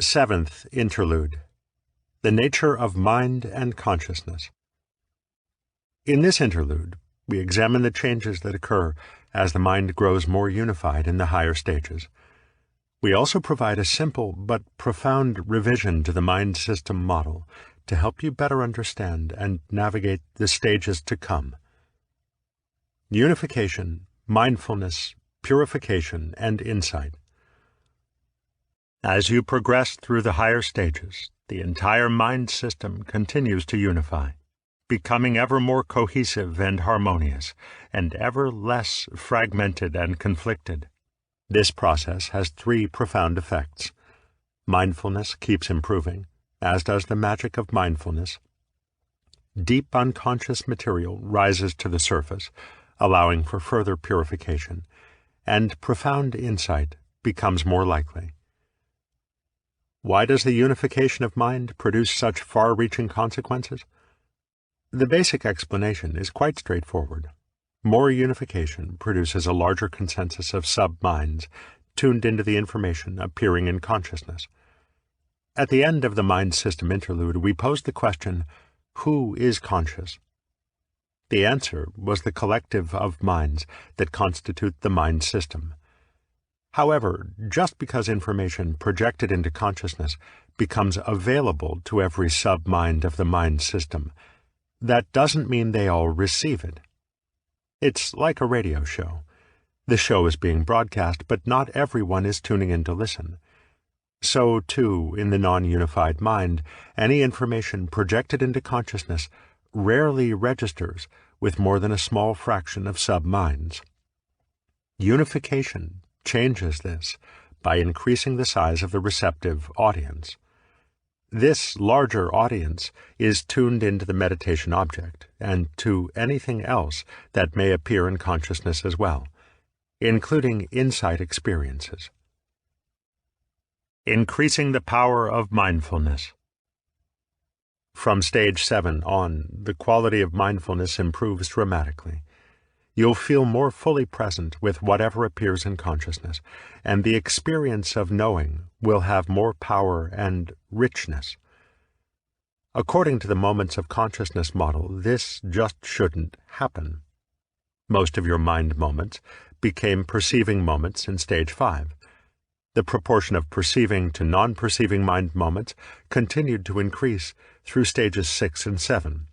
Seventh Interlude: The Nature of Mind and Consciousness. In this interlude, we examine the changes that occur as the mind grows more unified in the higher stages. We also provide a simple but profound revision to the mind system model to help you better understand and navigate the stages to come. Unification, Mindfulness, Purification, and Insight. As you progress through the higher stages, the entire mind system continues to unify, becoming ever more cohesive and harmonious, and ever less fragmented and conflicted. This process has three profound effects. Mindfulness keeps improving, as does the magic of mindfulness. Deep unconscious material rises to the surface, allowing for further purification, and profound insight becomes more likely. Why does the unification of mind produce such far-reaching consequences? The basic explanation is quite straightforward. More unification produces a larger consensus of sub-minds tuned into the information appearing in consciousness. At the end of the mind system interlude, we posed the question, who is conscious? The answer was the collective of minds that constitute the mind system. However, just because information projected into consciousness becomes available to every sub-mind of the mind system, that doesn't mean they all receive it. It's like a radio show. The show is being broadcast, but not everyone is tuning in to listen. So, too, in the non-unified mind, any information projected into consciousness rarely registers with more than a small fraction of sub-minds. Unification changes this by increasing the size of the receptive audience. This larger audience is tuned into the meditation object and to anything else that may appear in consciousness as well, including insight experiences. Increasing the power of mindfulness. From stage 7 on, the quality of mindfulness improves dramatically. You'll feel more fully present with whatever appears in consciousness, and the experience of knowing will have more power and richness. According to the moments of consciousness model, this just shouldn't happen. Most of your mind moments became perceiving moments in stage 5. The proportion of perceiving to non-perceiving mind moments continued to increase through stages 6 and 7.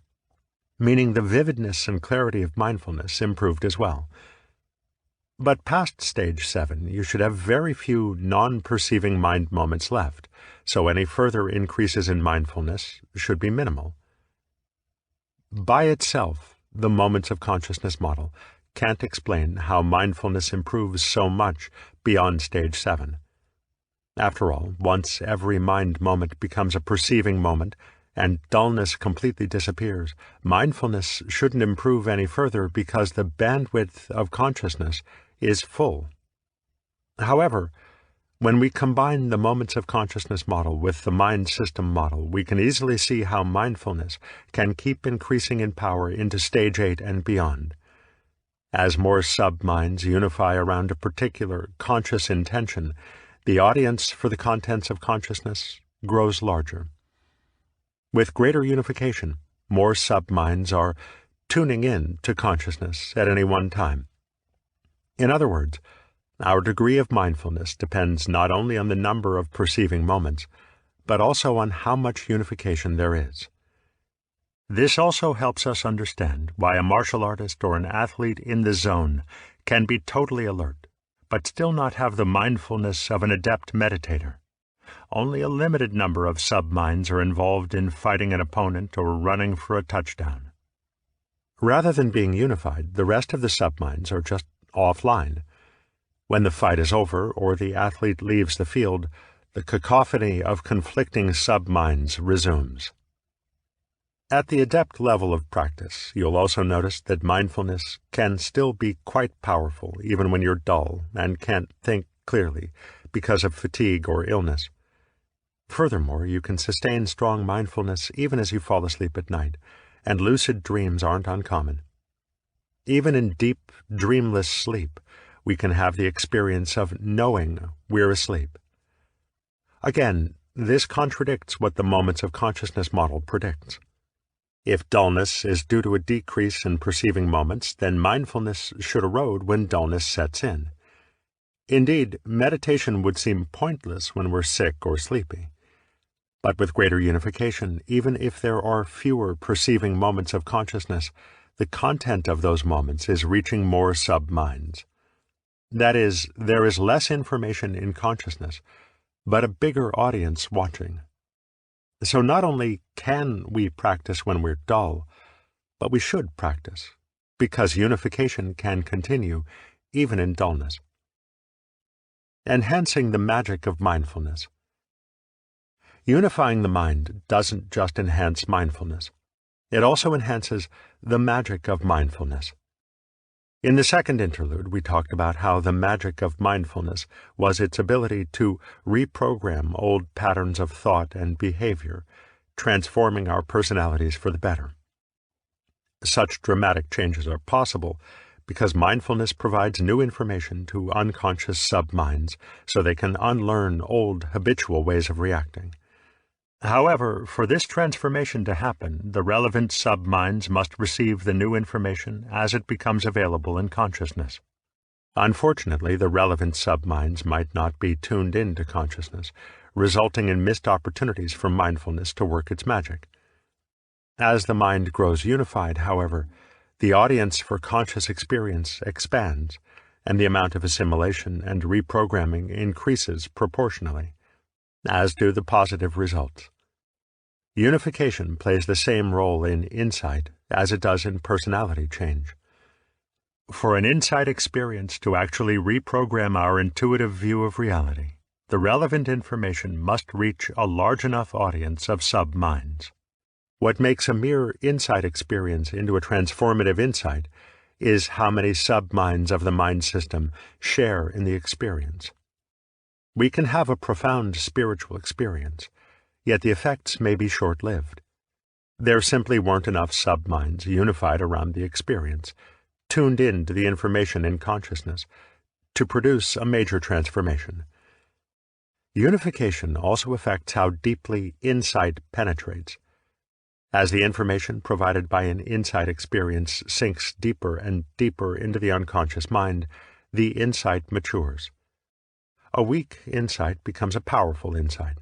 Meaning the vividness and clarity of mindfulness improved as well. But past stage 7, you should have very few non-perceiving mind moments left, so any further increases in mindfulness should be minimal. By itself, the moments of consciousness model can't explain how mindfulness improves so much beyond stage 7. After all, once every mind moment becomes a perceiving moment, and dullness completely disappears, mindfulness shouldn't improve any further because the bandwidth of consciousness is full. However, when we combine the moments of consciousness model with the mind system model, we can easily see how mindfulness can keep increasing in power into stage 8 and beyond. As more sub-minds unify around a particular conscious intention, the audience for the contents of consciousness grows larger. With greater unification, more sub-minds are tuning in to consciousness at any one time. In other words, our degree of mindfulness depends not only on the number of perceiving moments, but also on how much unification there is. This also helps us understand why a martial artist or an athlete in the zone can be totally alert, but still not have the mindfulness of an adept meditator. Only a limited number of sub-minds are involved in fighting an opponent or running for a touchdown. Rather than being unified, the rest of the sub-minds are just offline. When the fight is over or the athlete leaves the field, the cacophony of conflicting sub-minds resumes. At the adept level of practice, you'll also notice that mindfulness can still be quite powerful even when you're dull and can't think clearly because of fatigue or illness. Furthermore, you can sustain strong mindfulness even as you fall asleep at night, and lucid dreams aren't uncommon. Even in deep, dreamless sleep, we can have the experience of knowing we're asleep. Again, This contradicts what the moments of consciousness model predicts. If dullness is due to a decrease in perceiving moments, then mindfulness should erode when dullness sets in. Indeed, meditation would seem pointless when we're sick or sleepy. But with greater unification, even if there are fewer perceiving moments of consciousness, the content of those moments is reaching more sub-minds. That is, there is less information in consciousness, but a bigger audience watching. So not only can we practice when we're dull, but we should practice, because unification can continue even in dullness. Enhancing the magic of mindfulness. Unifying the mind doesn't just enhance mindfulness. It also enhances the magic of mindfulness. In the second interlude, we talked about how the magic of mindfulness was its ability to reprogram old patterns of thought and behavior, transforming our personalities for the better. Such dramatic changes are possible because mindfulness provides new information to unconscious sub-minds so they can unlearn old habitual ways of reacting. However, for this transformation to happen, the relevant sub-minds must receive the new information as it becomes available in consciousness. Unfortunately, the relevant sub-minds might not be tuned into consciousness, resulting in missed opportunities for mindfulness to work its magic. As the mind grows unified, however, the audience for conscious experience expands, and the amount of assimilation and reprogramming increases proportionally, as do the positive results. Unification plays the same role in insight as it does in personality change. For an insight experience to actually reprogram our intuitive view of reality, the relevant information must reach a large enough audience of sub-minds. What makes a mere insight experience into a transformative insight is how many sub-minds of the mind system share in the experience. We can have a profound spiritual experience, yet the effects may be short-lived. There simply weren't enough sub-minds unified around the experience, tuned in to the information in consciousness, to produce a major transformation. Unification also affects how deeply insight penetrates. As the information provided by an insight experience sinks deeper and deeper into the unconscious mind, the insight matures. A weak insight becomes a powerful insight.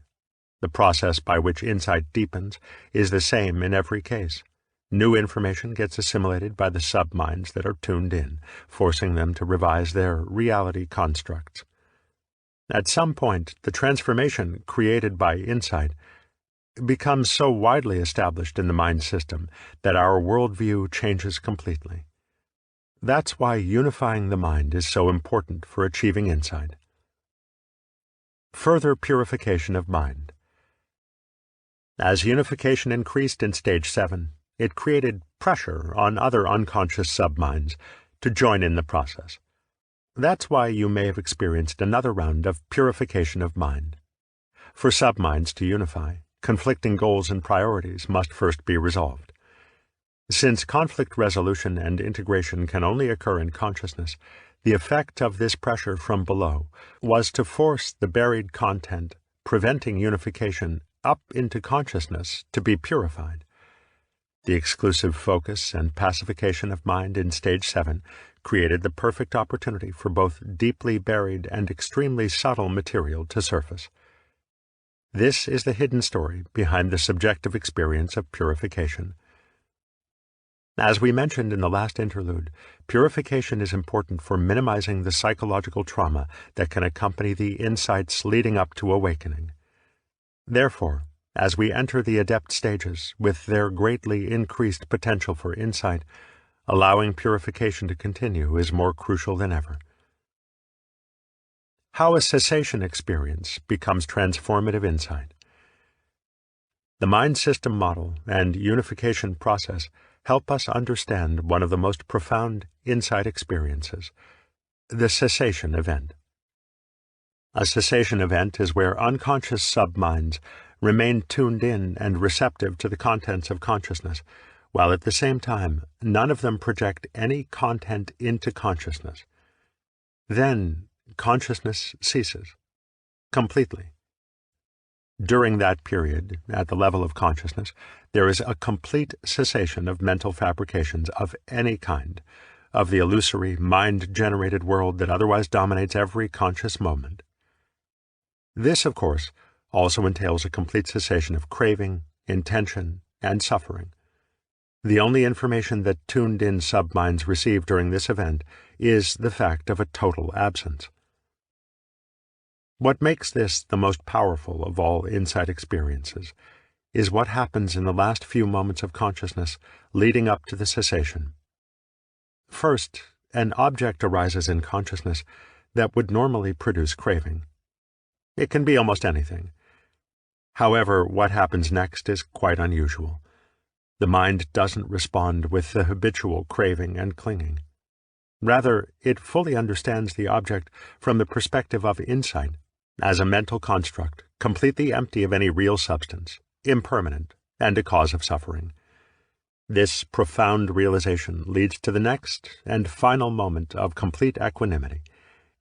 The process by which insight deepens is the same in every case. New information gets assimilated by the sub-minds that are tuned in, forcing them to revise their reality constructs. At some point, the transformation created by insight becomes so widely established in the mind system that our worldview changes completely. That's why unifying the mind is so important for achieving insight. Further purification of mind. As unification increased in stage 7, it created pressure on other unconscious sub-minds to join in the process. That's why you may have experienced another round of purification of mind. For sub-minds to unify, conflicting goals and priorities must first be resolved. Since conflict resolution and integration can only occur in consciousness, the effect of this pressure from below was to force the buried content, preventing unification, up into consciousness to be purified. The exclusive focus and pacification of mind in stage 7 created the perfect opportunity for both deeply buried and extremely subtle material to surface. This is the hidden story behind the subjective experience of purification. As we mentioned in the last interlude, purification is important for minimizing the psychological trauma that can accompany the insights leading up to awakening. Therefore, as we enter the adept stages with their greatly increased potential for insight, allowing purification to continue is more crucial than ever. How a cessation experience becomes transformative insight. The mind system model and unification process help us understand one of the most profound insight experiences, the cessation event. A cessation event is where unconscious sub-minds remain tuned in and receptive to the contents of consciousness, while at the same time none of them project any content into consciousness. Then consciousness ceases completely. During that period, at the level of consciousness, there is a complete cessation of mental fabrications of any kind, of the illusory, mind-generated world that otherwise dominates every conscious moment. This, of course, also entails a complete cessation of craving, intention, and suffering. The only information that tuned-in subminds receive during this event is the fact of a total absence. What makes this the most powerful of all insight experiences is what happens in the last few moments of consciousness leading up to the cessation. First, an object arises in consciousness that would normally produce craving. It can be almost anything. However, what happens next is quite unusual. The mind doesn't respond with the habitual craving and clinging. Rather, it fully understands the object from the perspective of insight, as a mental construct, completely empty of any real substance, impermanent, and a cause of suffering. This profound realization leads to the next and final moment of complete equanimity,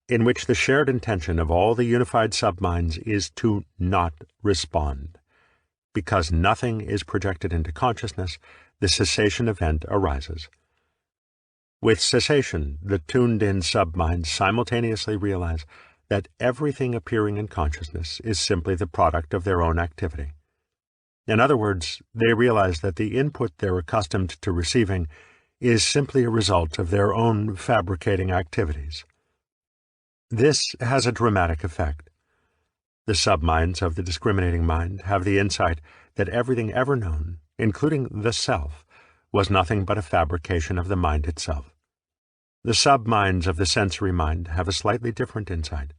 in which the shared intention of all the unified subminds is to not respond. Because nothing is projected into consciousness, the cessation event arises. With cessation, the tuned-in subminds simultaneously realize that everything appearing in consciousness is simply the product of their own activity. In other words, they realize that the input they're accustomed to receiving is simply a result of their own fabricating activities. This has a dramatic effect. The subminds of the discriminating mind have the insight that everything ever known, including the self, was nothing but a fabrication of the mind itself. The subminds of the sensory mind have a slightly different insight.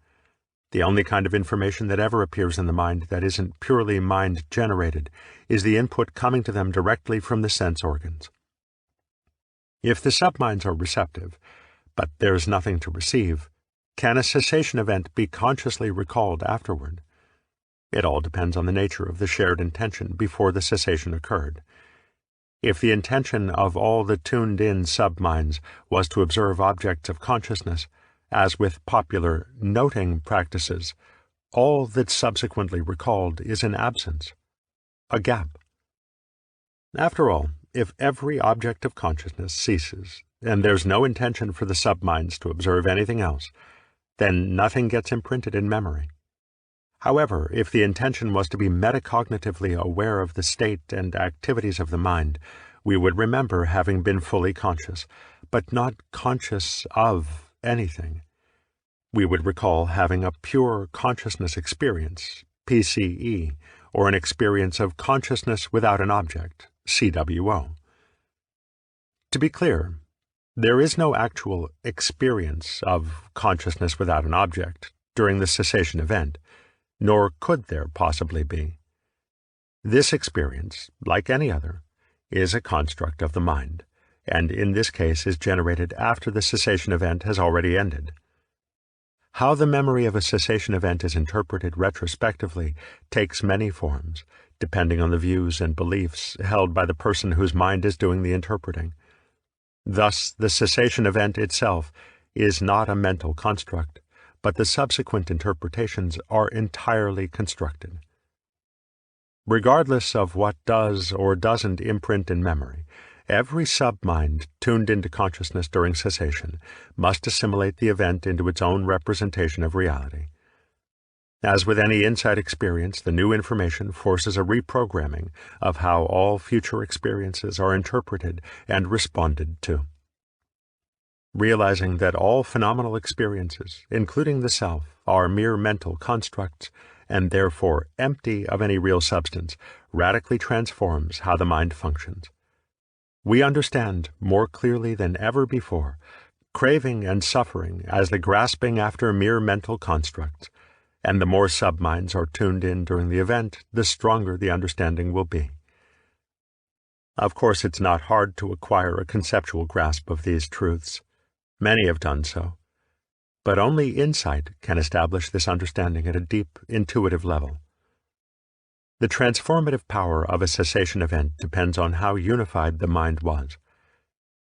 The only kind of information that ever appears in the mind that isn't purely mind-generated is the input coming to them directly from the sense organs. If the subminds are receptive, but there's nothing to receive, can a cessation event be consciously recalled afterward? It all depends on the nature of the shared intention before the cessation occurred. If the intention of all the tuned-in subminds was to observe objects of consciousness, as with popular noting practices, all that's subsequently recalled is an absence, a gap. After all, if every object of consciousness ceases, and there's no intention for the subminds to observe anything else, then nothing gets imprinted in memory. However, if the intention was to be metacognitively aware of the state and activities of the mind, we would remember having been fully conscious, but not conscious of anything. We would recall having a pure consciousness experience, PCE, or an experience of consciousness without an object, CWO. To be clear, there is no actual experience of consciousness without an object during the cessation event, nor could there possibly be. This experience, like any other, is a construct of the mind, and in this case is generated after the cessation event has already ended. How the memory of a cessation event is interpreted retrospectively takes many forms, depending on the views and beliefs held by the person whose mind is doing the interpreting. Thus, the cessation event itself is not a mental construct, but the subsequent interpretations are entirely constructed. Regardless of what does or doesn't imprint in memory, every submind tuned into consciousness during cessation must assimilate the event into its own representation of reality. As with any insight experience, the new information forces a reprogramming of how all future experiences are interpreted and responded to. Realizing that all phenomenal experiences, including the self, are mere mental constructs, and therefore empty of any real substance, radically transforms how the mind functions. We understand more clearly than ever before craving and suffering as the grasping after mere mental constructs, and the more subminds are tuned in during the event, the stronger the understanding will be. Of course, it's not hard to acquire a conceptual grasp of these truths. Many have done so. But only insight can establish this understanding at a deep, intuitive level. The transformative power of a cessation event depends on how unified the mind was.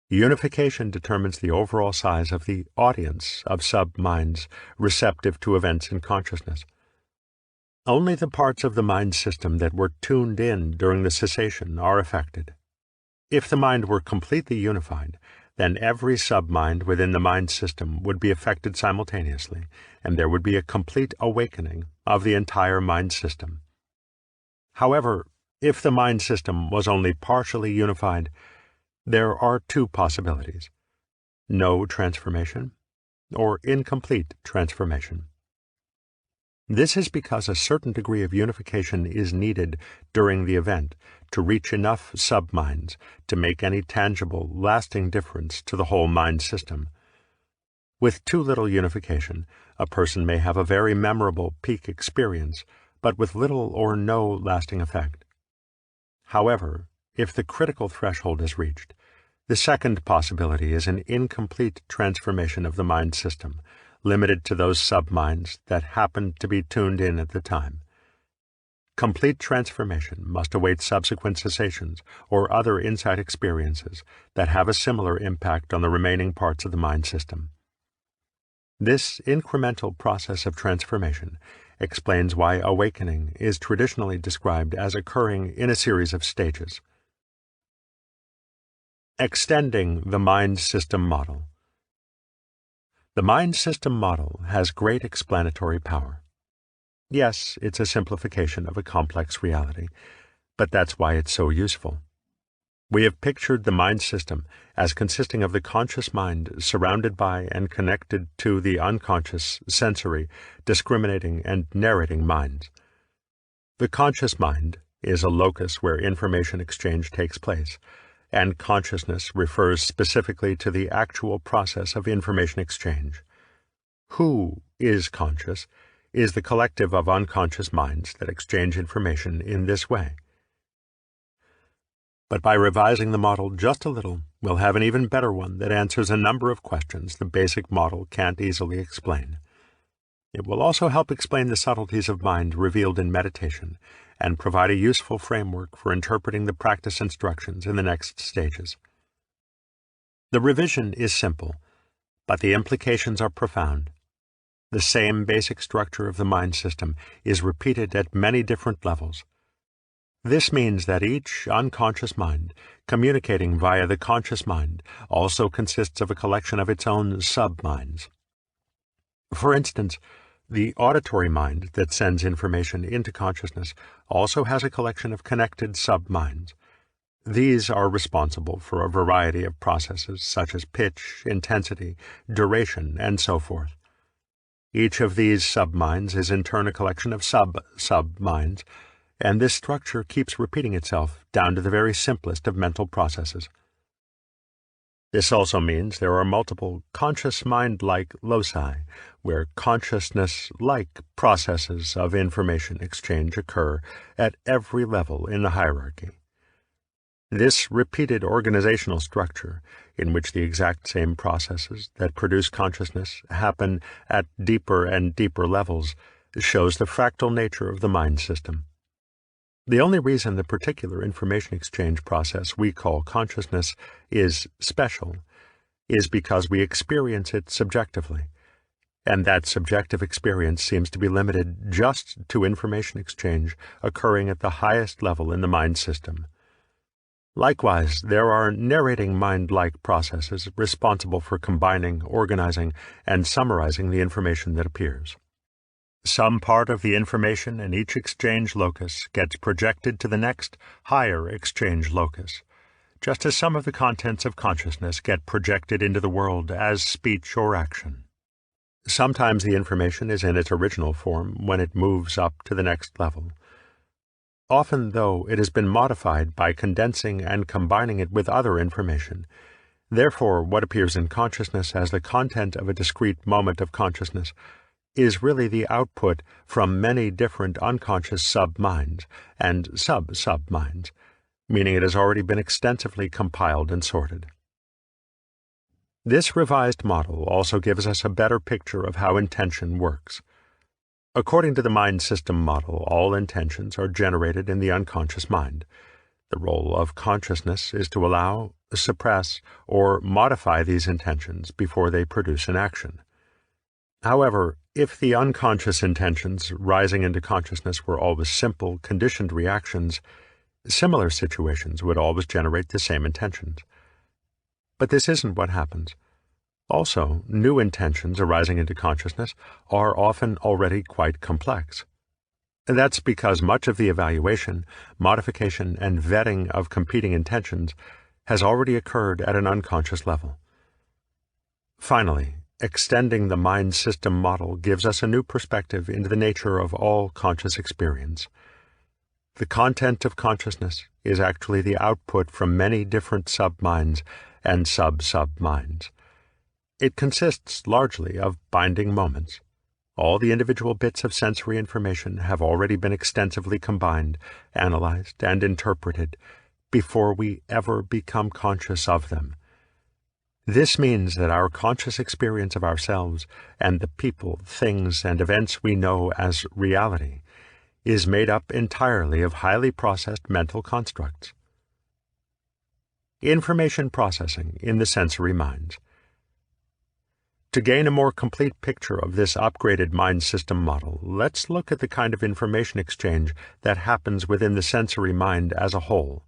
Unification determines the overall size of the audience of sub-minds receptive to events in consciousness. Only the parts of the mind system that were tuned in during the cessation are affected. If the mind were completely unified, then every submind within the mind system would be affected simultaneously, and there would be a complete awakening of the entire mind system. However, if the mind system was only partially unified, there are two possibilities: no transformation or incomplete transformation. This is because a certain degree of unification is needed during the event to reach enough subminds to make any tangible, lasting difference to the whole mind system. With too little unification, a person may have a very memorable peak experience, but with little or no lasting effect. However, if the critical threshold is reached, the second possibility is an incomplete transformation of the mind system, limited to those subminds that happened to be tuned in at the time. Complete transformation must await subsequent cessations or other insight experiences that have a similar impact on the remaining parts of the mind system. This incremental process of transformation explains why awakening is traditionally described as occurring in a series of stages. Extending the mind system model. The mind system model has great explanatory power. Yes, it's a simplification of a complex reality, but that's why it's so useful. We have pictured the mind system as consisting of the conscious mind surrounded by and connected to the unconscious, sensory, discriminating, and narrating minds. The conscious mind is a locus where information exchange takes place, and consciousness refers specifically to the actual process of information exchange. Who is conscious is the collective of unconscious minds that exchange information in this way. But by revising the model just a little, we'll have an even better one that answers a number of questions the basic model can't easily explain. It will also help explain the subtleties of mind revealed in meditation and provide a useful framework for interpreting the practice instructions in the next stages. The revision is simple, but the implications are profound. The same basic structure of the mind system is repeated at many different levels. This means that each unconscious mind, communicating via the conscious mind, also consists of a collection of its own subminds. For instance, the auditory mind that sends information into consciousness also has a collection of connected subminds. These are responsible for a variety of processes such as pitch, intensity, duration, and so forth. Each of these subminds is in turn a collection of sub-subminds, and this structure keeps repeating itself down to the very simplest of mental processes. This also means there are multiple conscious mind-like loci, where consciousness-like processes of information exchange occur at every level in the hierarchy. This repeated organizational structure, in which the exact same processes that produce consciousness happen at deeper and deeper levels, shows the fractal nature of the mind system. The only reason the particular information exchange process we call consciousness is special is because we experience it subjectively, and that subjective experience seems to be limited just to information exchange occurring at the highest level in the mind system. Likewise, there are narrating mind-like processes responsible for combining, organizing, and summarizing the information that appears. Some part of the information in each exchange locus gets projected to the next, higher exchange locus, just as some of the contents of consciousness get projected into the world as speech or action. Sometimes the information is in its original form when it moves up to the next level. Often, though, it has been modified by condensing and combining it with other information. Therefore, what appears in consciousness as the content of a discrete moment of consciousness is really the output from many different unconscious sub-minds and sub-sub-minds, meaning it has already been extensively compiled and sorted. This revised model also gives us a better picture of how intention works. According to the mind system model, all intentions are generated in the unconscious mind. The role of consciousness is to allow, suppress, or modify these intentions before they produce an action. However, if the unconscious intentions rising into consciousness were always simple, conditioned reactions, similar situations would always generate the same intentions. But this isn't what happens. Also, new intentions arising into consciousness are often already quite complex. And that's because much of the evaluation, modification, and vetting of competing intentions has already occurred at an unconscious level. Finally, extending the mind system model gives us a new perspective into the nature of all conscious experience. The content of consciousness is actually the output from many different sub-minds and sub-sub-minds. It consists largely of binding moments. All the individual bits of sensory information have already been extensively combined, analyzed, and interpreted before we ever become conscious of them. This means that our conscious experience of ourselves and the people, things, and events we know as reality is made up entirely of highly processed mental constructs. Information processing in the sensory minds. To gain a more complete picture of this upgraded mind system model, let's look at the kind of information exchange that happens within the sensory mind as a whole.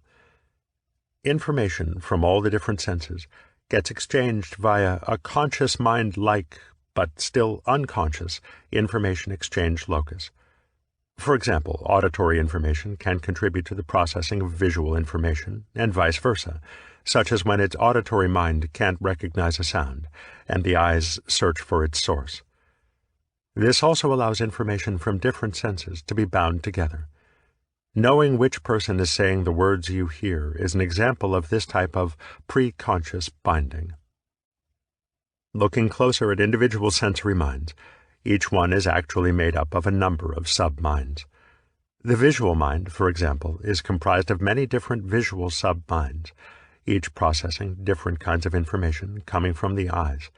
Information from all the different senses gets exchanged via a conscious mind-like, but still unconscious, information exchange locus. For example, auditory information can contribute to the processing of visual information, and vice versa, such as when its auditory mind can't recognize a sound, and the eyes search for its source. This also allows information from different senses to be bound together. Knowing which person is saying the words you hear is an example of this type of pre-conscious binding. Looking closer at individual sensory minds, each one is actually made up of a number of sub-minds. The visual mind, for example, is comprised of many different visual sub-minds, each processing different kinds of information coming from the eyes: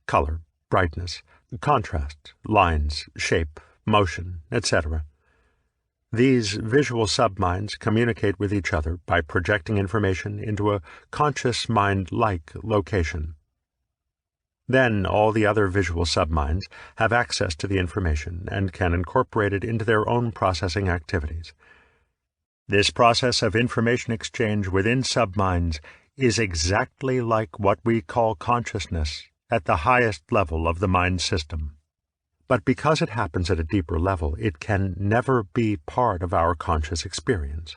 color, brightness, contrast, lines, shape, motion, etc. These visual sub-minds communicate with each other by projecting information into a conscious mind-like location. Then all the other visual sub-minds have access to the information and can incorporate it into their own processing activities. This process of information exchange within sub-minds is exactly like what we call consciousness at the highest level of the mind system. But because it happens at a deeper level, it can never be part of our conscious experience.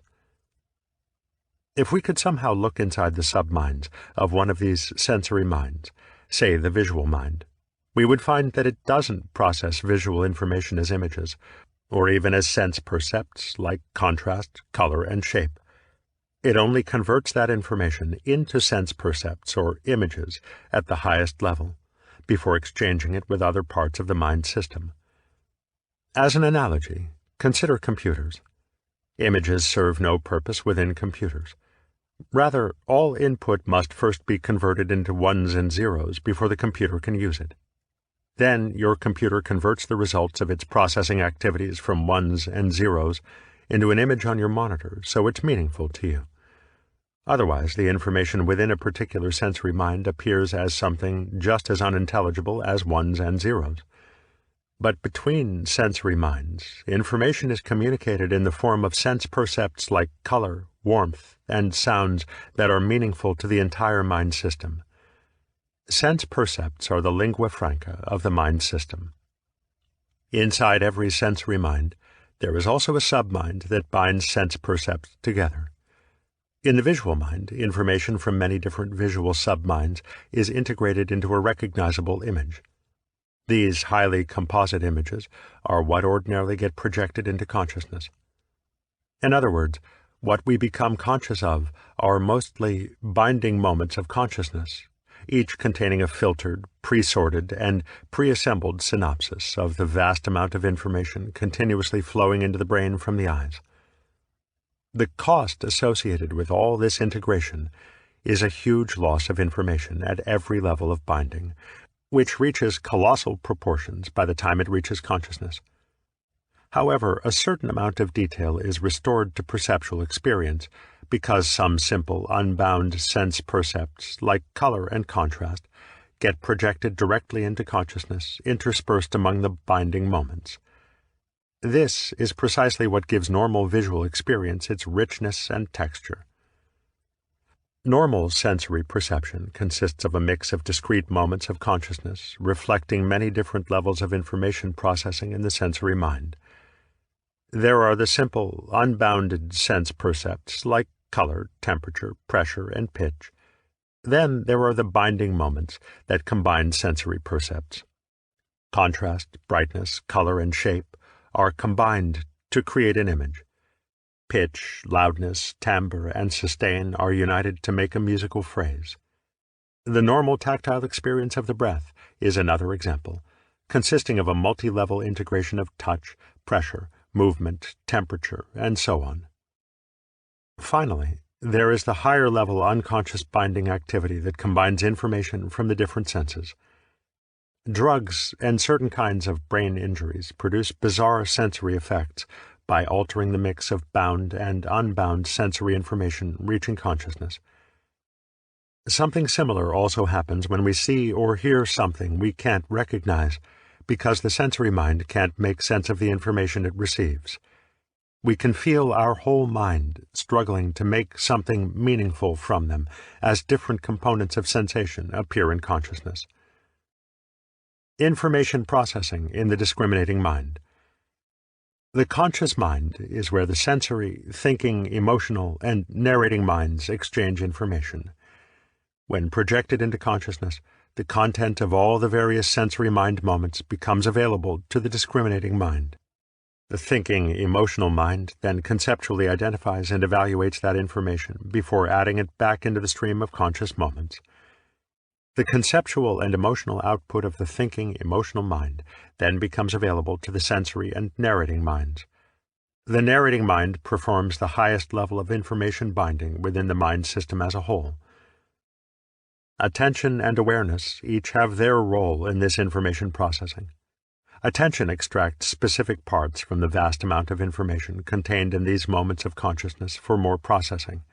If we could somehow look inside the sub-minds of one of these sensory minds, say the visual mind, we would find that it doesn't process visual information as images, or even as sense percepts like contrast, color, and shape. It only converts that information into sense percepts or images at the highest level, before exchanging it with other parts of the mind system. As an analogy, consider computers. Images serve no purpose within computers. Rather, all input must first be converted into ones and zeros before the computer can use it. Then your computer converts the results of its processing activities from ones and zeros into an image on your monitor, so it's meaningful to you. Otherwise, the information within a particular sensory mind appears as something just as unintelligible as ones and zeros. But between sensory minds, information is communicated in the form of sense percepts like color, warmth, and sounds that are meaningful to the entire mind system. Sense percepts are the lingua franca of the mind system. Inside every sensory mind, there is also a sub-mind that binds sense percepts together. In the visual mind, information from many different visual sub-minds is integrated into a recognizable image. These highly composite images are what ordinarily get projected into consciousness. In other words, what we become conscious of are mostly binding moments of consciousness, each containing a filtered, pre-sorted, and pre-assembled synopsis of the vast amount of information continuously flowing into the brain from the eyes. The cost associated with all this integration is a huge loss of information at every level of binding, which reaches colossal proportions by the time it reaches consciousness. However, a certain amount of detail is restored to perceptual experience because some simple, unbound sense percepts, like color and contrast, get projected directly into consciousness, interspersed among the binding moments. This is precisely what gives normal visual experience its richness and texture. Normal sensory perception consists of a mix of discrete moments of consciousness, reflecting many different levels of information processing in the sensory mind. There are the simple, unbounded sense percepts like color, temperature, pressure, and pitch. Then there are the binding moments that combine sensory percepts. Contrast, brightness, color, and shape are combined to create an image. Pitch, loudness, timbre, and sustain are united to make a musical phrase. The normal tactile experience of the breath is another example, consisting of a multi-level integration of touch, pressure, movement, temperature, and so on. Finally, there is the higher-level unconscious binding activity that combines information from the different senses. Drugs and certain kinds of brain injuries produce bizarre sensory effects by altering the mix of bound and unbound sensory information reaching consciousness. Something similar also happens when we see or hear something we can't recognize because the sensory mind can't make sense of the information it receives. We can feel our whole mind struggling to make something meaningful from them as different components of sensation appear in consciousness. Information processing in the discriminating mind. The conscious mind is where the sensory, thinking, emotional, and narrating minds exchange information. When projected into consciousness, the content of all the various sensory mind moments becomes available to the discriminating mind. The thinking, emotional mind then conceptually identifies and evaluates that information before adding it back into the stream of conscious moments. The conceptual and emotional output of the thinking, emotional mind then becomes available to the sensory and narrating minds. The narrating mind performs the highest level of information binding within the mind system as a whole. Attention and awareness each have their role in this information processing. Attention extracts specific parts from the vast amount of information contained in these moments of consciousness for more processing.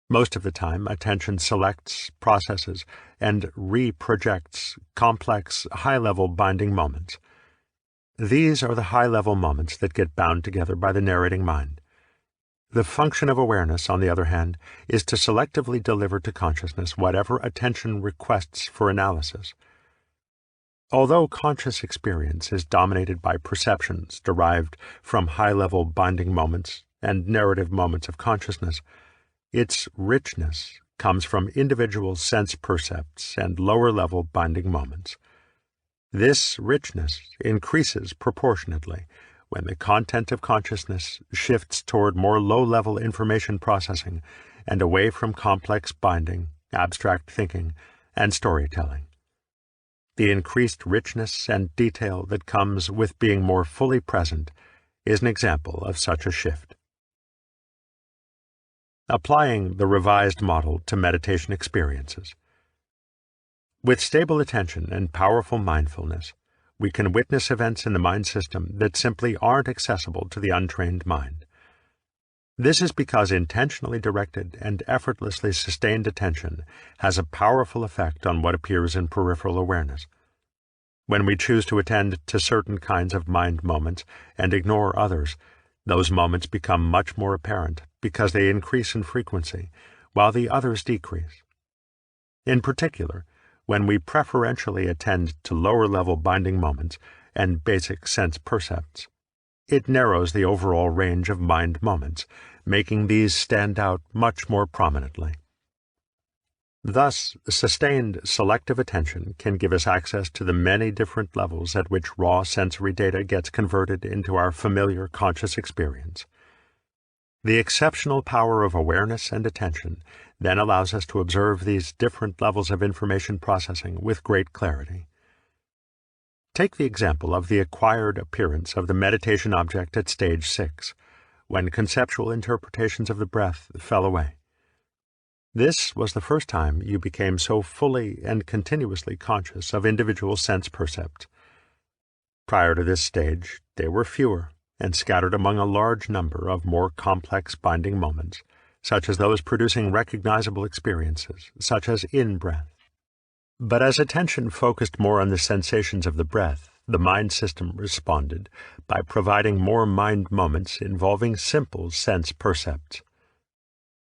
Most of the time, attention selects, processes, and reprojects complex, high-level binding moments. These are the high-level moments that get bound together by the narrating mind. The function of awareness, on the other hand, is to selectively deliver to consciousness whatever attention requests for analysis. Although conscious experience is dominated by perceptions derived from high-level binding moments and narrative moments of consciousness, its richness comes from individual sense percepts and lower-level binding moments. This richness increases proportionately when the content of consciousness shifts toward more low-level information processing and away from complex binding, abstract thinking, and storytelling. The increased richness and detail that comes with being more fully present is an example of such a shift. Applying the revised model to meditation experiences. With stable attention and powerful mindfulness, we can witness events in the mind system that simply aren't accessible to the untrained mind. This is because intentionally directed and effortlessly sustained attention has a powerful effect on what appears in peripheral awareness. When we choose to attend to certain kinds of mind moments and ignore others, those moments become much more apparent because they increase in frequency, while the others decrease. In particular, when we preferentially attend to lower-level binding moments and basic sense percepts, it narrows the overall range of mind moments, making these stand out much more prominently. Thus, sustained selective attention can give us access to the many different levels at which raw sensory data gets converted into our familiar conscious experience. The exceptional power of awareness and attention then allows us to observe these different levels of information processing with great clarity. Take the example of the acquired appearance of the meditation object at stage 6, when conceptual interpretations of the breath fell away. This was the first time you became so fully and continuously conscious of individual sense percepts. Prior to this stage, they were fewer and scattered among a large number of more complex binding moments, such as those producing recognizable experiences, such as in-breath. But as attention focused more on the sensations of the breath, the mind system responded by providing more mind moments involving simple sense percepts.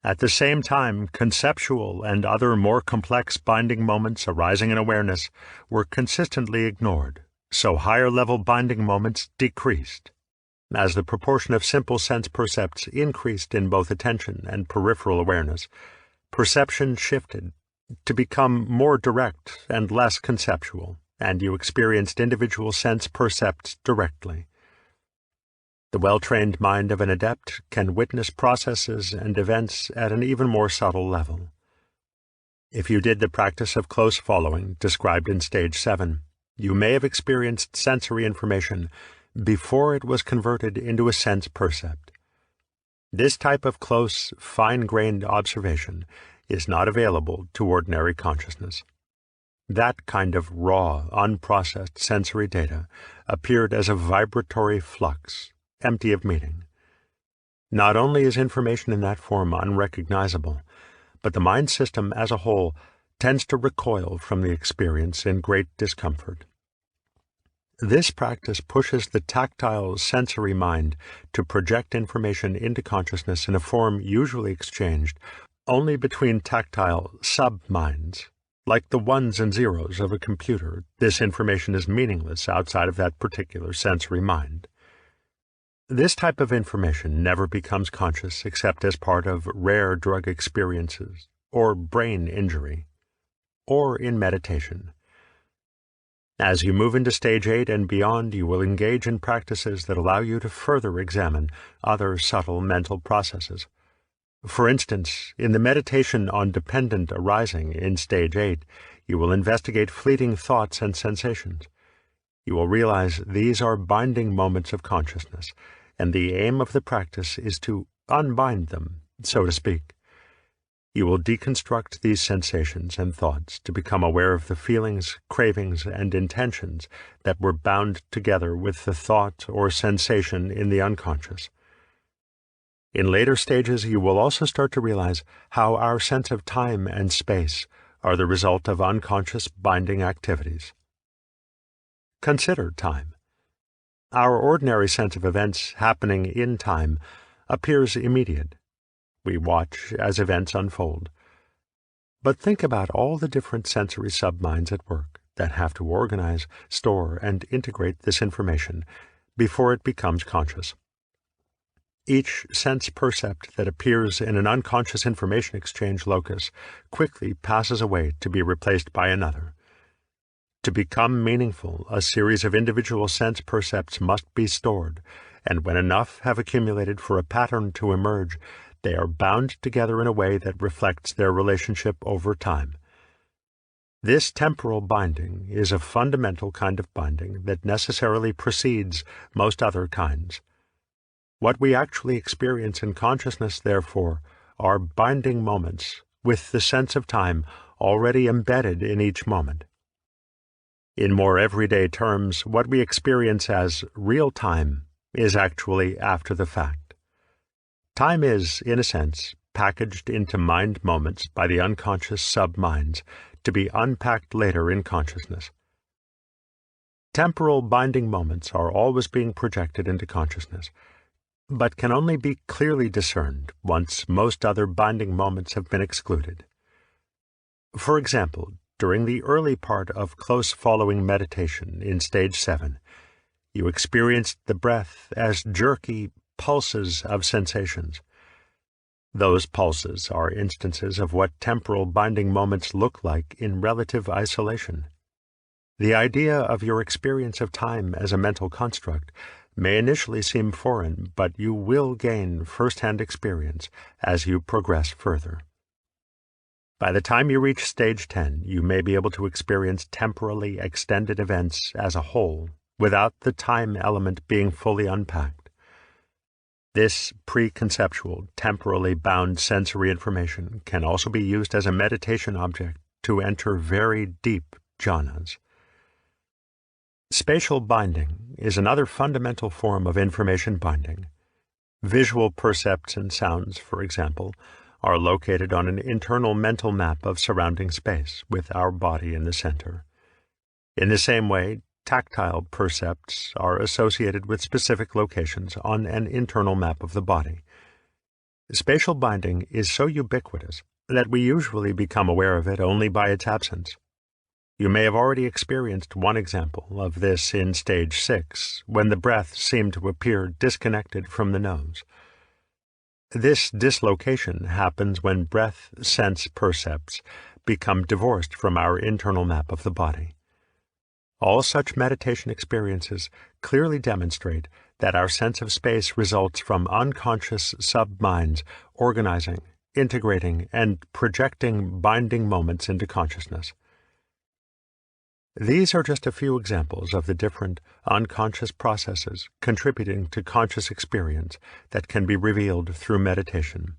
At the same time, conceptual and other more complex binding moments arising in awareness were consistently ignored, so higher-level binding moments decreased. As the proportion of simple sense percepts increased in both attention and peripheral awareness, perception shifted to become more direct and less conceptual, and you experienced individual sense percepts directly. The well-trained mind of an adept can witness processes and events at an even more subtle level. If you did the practice of close following described in Stage 7, you may have experienced sensory information before it was converted into a sense percept. This type of close, fine-grained observation is not available to ordinary consciousness. That kind of raw, unprocessed sensory data appeared as a vibratory flux, empty of meaning. Not only is information in that form unrecognizable, but the mind system as a whole tends to recoil from the experience in great discomfort. This practice pushes the tactile sensory mind to project information into consciousness in a form usually exchanged only between tactile sub-minds. Like the ones and zeros of a computer, this information is meaningless outside of that particular sensory mind. This type of information never becomes conscious except as part of rare drug experiences, or brain injury, or in meditation. As you move into Stage 8 and beyond, you will engage in practices that allow you to further examine other subtle mental processes. For instance, in the meditation on dependent arising in Stage 8, you will investigate fleeting thoughts and sensations. You will realize these are binding moments of consciousness, and the aim of the practice is to unbind them, so to speak. You will deconstruct these sensations and thoughts to become aware of the feelings, cravings, and intentions that were bound together with the thought or sensation in the unconscious. In later stages, you will also start to realize how our sense of time and space are the result of unconscious binding activities. Consider time. Our ordinary sense of events happening in time appears immediate. We watch as events unfold. But think about all the different sensory subminds at work that have to organize, store, and integrate this information before it becomes conscious. Each sense percept that appears in an unconscious information exchange locus quickly passes away to be replaced by another. To become meaningful, a series of individual sense percepts must be stored, and when enough have accumulated for a pattern to emerge, they are bound together in a way that reflects their relationship over time. This temporal binding is a fundamental kind of binding that necessarily precedes most other kinds. What we actually experience in consciousness, therefore, are binding moments with the sense of time already embedded in each moment. In more everyday terms, what we experience as real time is actually after the fact. Time is, in a sense, packaged into mind moments by the unconscious sub-minds to be unpacked later in consciousness. Temporal binding moments are always being projected into consciousness, but can only be clearly discerned once most other binding moments have been excluded. For example, during the early part of close following meditation in Stage 7, you experienced the breath as jerky pulses of sensations. Those pulses are instances of what temporal binding moments look like in relative isolation. The idea of your experience of time as a mental construct may initially seem foreign, but you will gain first-hand experience as you progress further. By the time you reach Stage 10, you may be able to experience temporally extended events as a whole, without the time element being fully unpacked. This preconceptual, temporally bound sensory information can also be used as a meditation object to enter very deep jhanas. Spatial binding is another fundamental form of information binding. Visual percepts and sounds, for example, are located on an internal mental map of surrounding space, with our body in the center. In the same way, tactile percepts are associated with specific locations on an internal map of the body. Spatial binding is so ubiquitous that we usually become aware of it only by its absence. You may have already experienced one example of this in stage 6, when the breath seemed to appear disconnected from the nose. This dislocation happens when breath sense percepts become divorced from our internal map of the body. All such meditation experiences clearly demonstrate that our sense of space results from unconscious sub-minds organizing, integrating, and projecting binding moments into consciousness. These are just a few examples of the different unconscious processes contributing to conscious experience that can be revealed through meditation.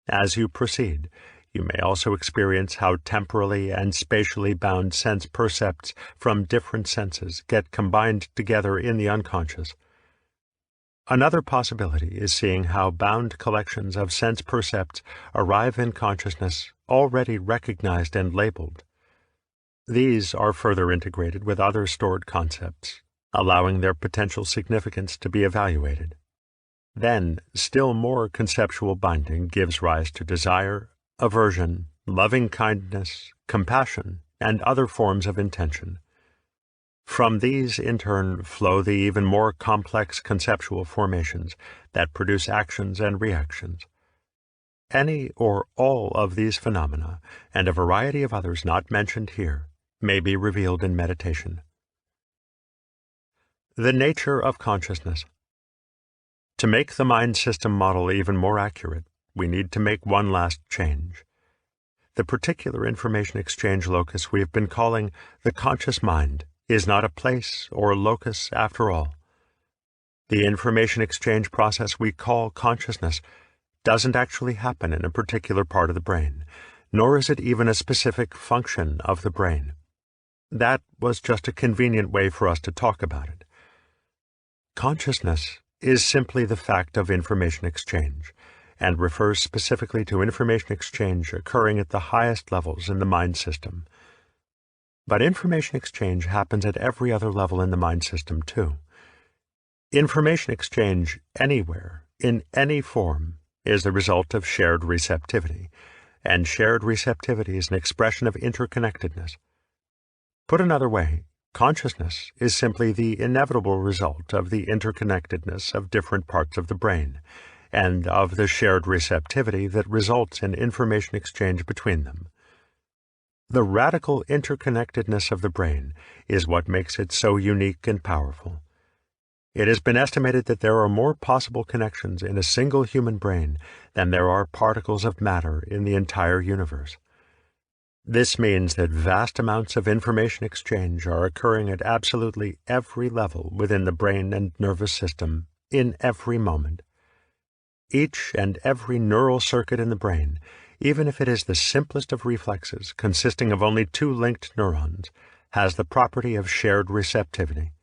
As you proceed, you may also experience how temporally and spatially bound sense percepts from different senses get combined together in the unconscious. Another possibility is seeing how bound collections of sense percepts arrive in consciousness already recognized and labeled. These are further integrated with other stored concepts, allowing their potential significance to be evaluated. Then, still more conceptual binding gives rise to desire, aversion, loving-kindness, compassion, and other forms of intention. From these, in turn, flow the even more complex conceptual formations that produce actions and reactions. Any or all of these phenomena, and a variety of others not mentioned here, may be revealed in meditation. The nature of consciousness. To make the mind system model even more accurate, we need to make one last change. The particular information exchange locus we have been calling the conscious mind is not a place or a locus after all. The information exchange process we call consciousness doesn't actually happen in a particular part of the brain, nor is it even a specific function of the brain. That was just a convenient way for us to talk about it. Consciousness is simply the fact of information exchange, and refers specifically to information exchange occurring at the highest levels in the mind system. But information exchange happens at every other level in the mind system too. Information exchange anywhere, in any form, is the result of shared receptivity, and shared receptivity is an expression of interconnectedness. Put another way, consciousness is simply the inevitable result of the interconnectedness of different parts of the brain, and of the shared receptivity that results in information exchange between them. The radical interconnectedness of the brain is what makes it so unique and powerful. It has been estimated that there are more possible connections in a single human brain than there are particles of matter in the entire universe. This means that vast amounts of information exchange are occurring at absolutely every level within the brain and nervous system, in every moment. Each and every neural circuit in the brain, even if it is the simplest of reflexes consisting of only 2 linked neurons, has the property of shared receptivity.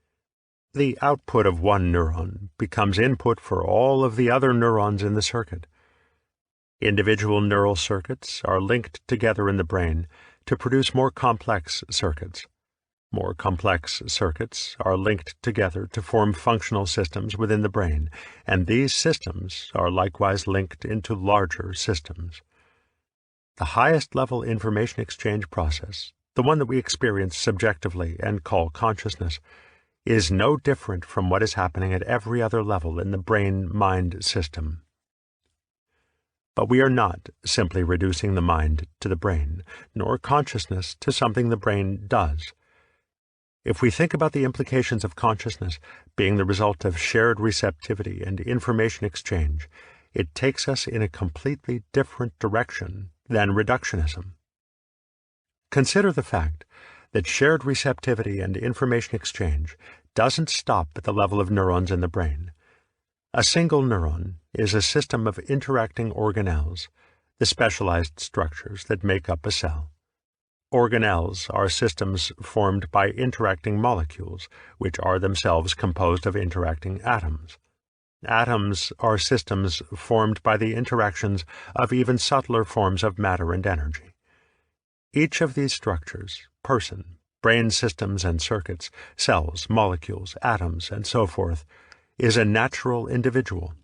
The output of one neuron becomes input for all of the other neurons in the circuit. Individual neural circuits are linked together in the brain to produce more complex circuits. More complex circuits are linked together to form functional systems within the brain, and these systems are likewise linked into larger systems. The highest level information exchange process, the one that we experience subjectively and call consciousness, is no different from what is happening at every other level in the brain-mind system. But we are not simply reducing the mind to the brain, nor consciousness to something the brain does. If we think about the implications of consciousness being the result of shared receptivity and information exchange, it takes us in a completely different direction than reductionism. Consider the fact that shared receptivity and information exchange doesn't stop at the level of neurons in the brain. A single neuron is a system of interacting organelles, the specialized structures that make up a cell. Organelles are systems formed by interacting molecules, which are themselves composed of interacting atoms. Atoms are systems formed by the interactions of even subtler forms of matter and energy. Each of these structures, person, brain systems and circuits, cells, molecules, atoms, and so forth, is a natural individual.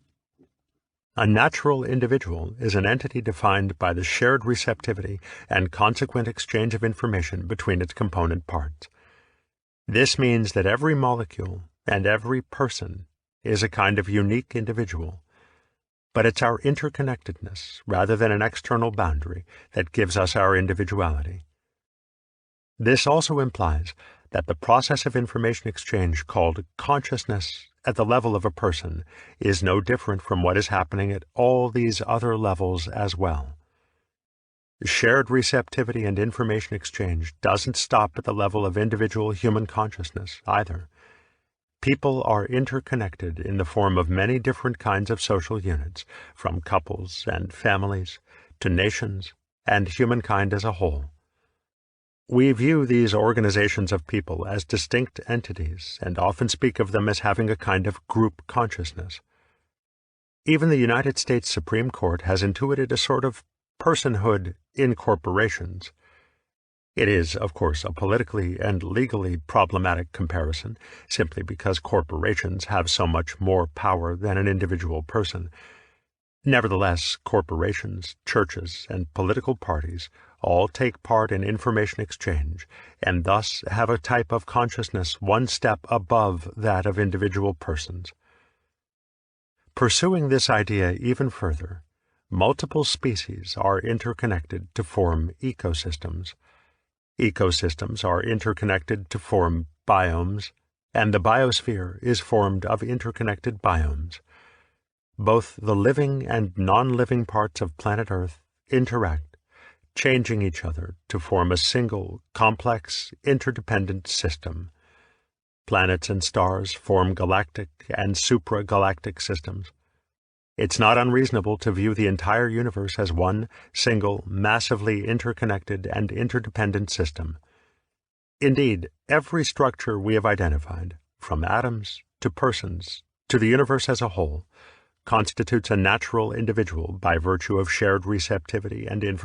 A natural individual is an entity defined by the shared receptivity and consequent exchange of information between its component parts. This means that every molecule and every person is a kind of unique individual, but it's our interconnectedness rather than an external boundary that gives us our individuality. This also implies that the process of information exchange called consciousness at the level of a person is no different from what is happening at all these other levels as well. Shared receptivity and information exchange doesn't stop at the level of individual human consciousness either. People are interconnected in the form of many different kinds of social units, from couples and families to nations and humankind as a whole. We view these organizations of people as distinct entities and often speak of them as having a kind of group consciousness. Even the United States Supreme Court has intuited a sort of personhood in corporations. It is, of course, a politically and legally problematic comparison, simply because corporations have so much more power than an individual person. Nevertheless, corporations, churches, and political parties all take part in information exchange, and thus have a type of consciousness one step above that of individual persons. Pursuing this idea even further, multiple species are interconnected to form ecosystems. Ecosystems are interconnected to form biomes, and the biosphere is formed of interconnected biomes. Both the living and non-living parts of planet Earth interact, changing each other to form a single, complex, interdependent system. Planets and stars form galactic and supragalactic systems. It's not unreasonable to view the entire universe as one single, massively interconnected and interdependent system. Indeed, every structure we have identified, from atoms to persons to the universe as a whole, constitutes a natural individual by virtue of shared receptivity and information.